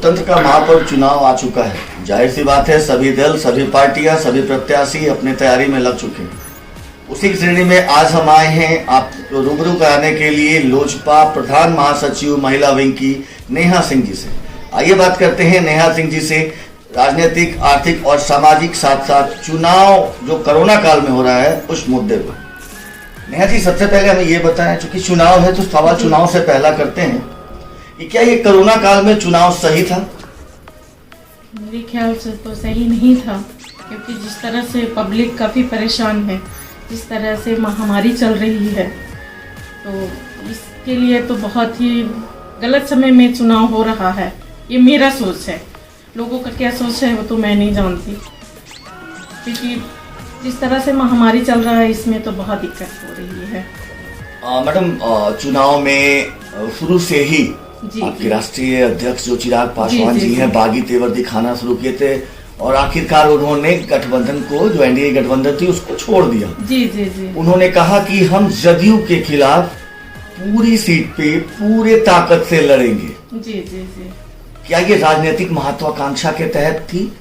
लोकतंत्र का महापर्व चुनाव आ चुका है। जाहिर सी बात है, सभी दल, सभी पार्टियां, सभी प्रत्याशी अपने तैयारी में लग चुके हैं। उसी की श्रेणी में आज हम आए हैं आप रूबरू कराने के लिए लोजपा प्रधान महासचिव महिला विंग की नेहा सिंह जी से। आइए बात करते हैं नेहा सिंह जी से राजनीतिक, आर्थिक और सामाजिक साथ साथ चुनाव जो कोरोना काल में हो रहा है उस मुद्दे पर। नेहा जी, सबसे पहले हमें ये बताएं, चूंकि चुनाव है तो सवाल चुनाव से पहला करते हैं कि क्या ये कोरोना काल में चुनाव सही था? मेरे ख्याल से तो सही नहीं था, क्योंकि जिस तरह से पब्लिक काफ़ी परेशान है, जिस तरह से महामारी चल रही है, तो इसके लिए तो बहुत ही गलत समय में चुनाव हो रहा है। ये मेरा सोच है, लोगों का क्या सोच है वो तो मैं नहीं जानती, क्योंकि जिस तरह से महामारी चल रहा है इसमें तो बहुत दिक्कत हो रही है। मैडम, चुनाव में शुरू से ही जी, आपके राष्ट्रीय अध्यक्ष जो चिराग पासवान जी हैं बागी तेवर दिखाना शुरू किए थे और आखिरकार उन्होंने गठबंधन को, जो एनडीए गठबंधन थी, उसको छोड़ दिया। जी जी जी। उन्होंने कहा कि हम जदयू के खिलाफ पूरी सीट पे पूरे ताकत से लड़ेंगे। जी जी जी। क्या ये राजनीतिक महत्वाकांक्षा के तहत थी?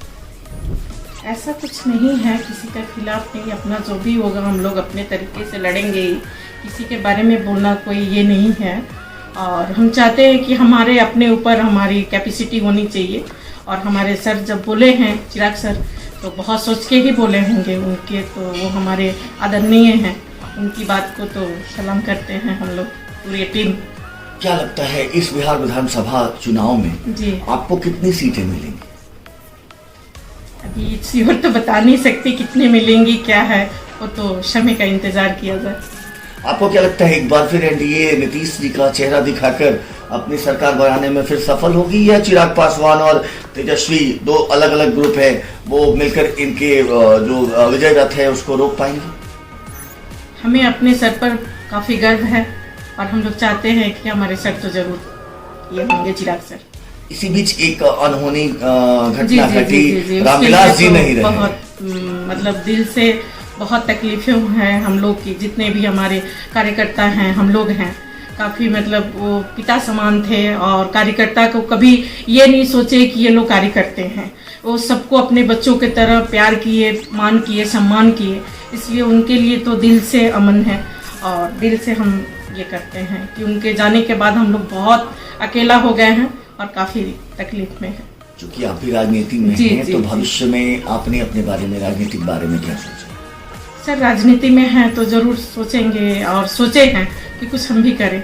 ऐसा कुछ नहीं है, किसी का खिलाफ नहीं, अपना जो भी होगा हम लोग अपने तरीके से लड़ेंगे ही। किसी के बारे में बोलना कोई ये नहीं है, और हम चाहते हैं कि हमारे अपने ऊपर हमारी कैपेसिटी होनी चाहिए। और हमारे सर जब बोले हैं, चिराग सर, तो बहुत सोच के ही बोले होंगे उनके, तो वो हमारे आदरणीय हैं, उनकी बात को तो सलाम करते हैं हम लोग पूरी टीम। क्या लगता है इस बिहार विधानसभा चुनाव में जी आपको कितनी सीटें मिलेंगी? अभी श्योर तो बता नहीं सकती कितने मिलेंगी, क्या है वो तो समय का इंतजार किया जाए। आपको क्या लगता है एक बार फिर एनडीए नीतीश जी का चेहरा दिखाकर अपनी सरकार बनाने में फिर सफल होगी, या चिराग पासवान और तेजस्वी, दो अलग अलग ग्रुप है, वो मिलकर इनके जो विजय रथ है उसको रोक पाएंगे? हमें अपने सर पर काफ़ी गर्व है और हम लोग चाहते हैं कि हमारे सर तो जरूर ये होंगे, चिराग सर। इसी बीच एक अनहोनी घटना घटी, रामविलास जी नहीं रहे। बहुत मतलब दिल से बहुत तकलीफें हैं हम लोग की, जितने भी हमारे कार्यकर्ता हैं, हम लोग हैं, काफ़ी मतलब वो पिता समान थे और कार्यकर्ता को कभी ये नहीं सोचे कि ये लोग कार्य करते हैं। वो सबको अपने बच्चों की तरह प्यार किए, मान किए, सम्मान किए, इसलिए उनके लिए तो दिल से अमन है। और दिल से हम ये करते हैं कि उनके जाने के बाद हम लोग बहुत अकेला हो गए हैं और काफ़ी तकलीफ में हैं। चूँकि आप भी राजनीति में हैं, तो भविष्य में आपने अपने बारे में, राजनीतिक बारे में क्या सोचा? सर, राजनीति में हैं तो ज़रूर सोचेंगे और सोचे हैं कि कुछ हम भी करें,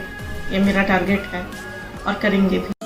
ये मेरा टारगेट है और करेंगे भी।